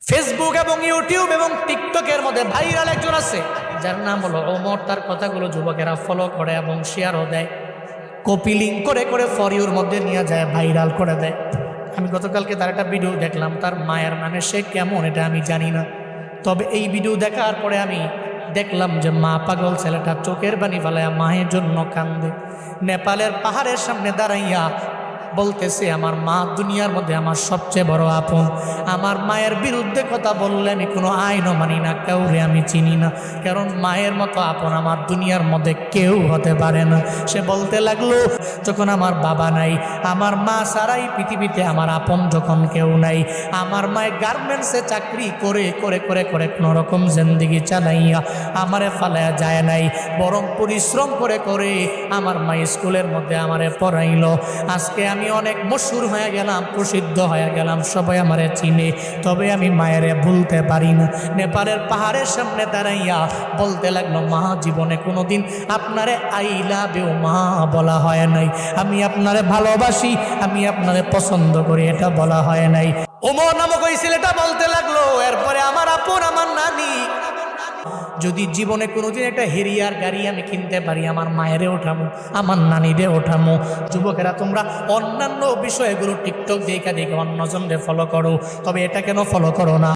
Facebook এবং YouTube এবং টিকটকের মধ্যে ভাইরাল একজন আছে যার নাম হলো ওমর। তার কথাগুলো যুবকেরা ফলো করে এবং শেয়ারও দেয়, কপি লিঙ্ক করে করে ফর ইউর মধ্যে নিয়ে যায়, ভাইরাল করে দেয়। আমি গতকালকে তার একটা ভিডিও দেখলাম, তার মায়ের নামে সে কেমন এটা আমি জানি না, তবে এই ভিডিও দেখার পরে আমি দেখলাম যে মা পাগল ছেলেটা চোখের পানি ফেলাইয়া মায়ের জন্য কান্দে। নেপালের পাহাড়ের সামনে দাঁড়াইয়া বলতেছে, আমার মা দুনিয়ার মধ্যে আমার সবচেয়ে বড় আপন। আমার মায়ের বিরুদ্ধে কথা বললে আমি কোনো আইনও মানি না, কাউরে আমি চিনি না, কারণ মায়ের মতো আপন আমার দুনিয়ার মধ্যে কেউ হতে পারে না। সে বলতে লাগলো, যখন আমার বাবা নাই, আমার মা ছাড়াই পৃথিবীতে আমার আপন যখন কেউ নাই, আমার মায়ের গার্মেন্টসে চাকরি করে করে করে করে কোনো রকম জিন্দেগি চালাইয়া আমারে ফালাইয়া যায় নাই, বরং পরিশ্রম করে করে আমার মা স্কুলের মধ্যে আমারে পড়াইল। আজকে আমি অনেক মশহুর হয়ে গেলাম, প্রসিদ্ধ হয়ে গেলাম, সবাই আমারে চিনে, তবে আমি মায়েরে ভুলতে পারি না। নেপালের পাহাড়ের সামনে দাঁড়াইয়া বলতে লাগলো, মা জীবনে কোনোদিন আপনারে আই লাভ ইউ মা বলা হয় নাই, আমি আপনারে ভালোবাসি, আমি আপনারে পছন্দ করি, এটা বলা হয় নাই। ওমর নামক ওই ছেলেটা বলতে লাগলো, এরপরে আমার আপন আমার নানি, যদি জীবনে কোনোদিন একটা হেরিয়ার গাড়ি আমি কিনতে পারি, আমার মায়েরে ওঠামো, আমার নানিরে ওঠামো। যুবকেরা তোমরা অন্যান্য বিষয়গুলো টিকটক দেখা দেখে অন্যজনকে ফলো করো, তবে এটা কেন ফলো করো না?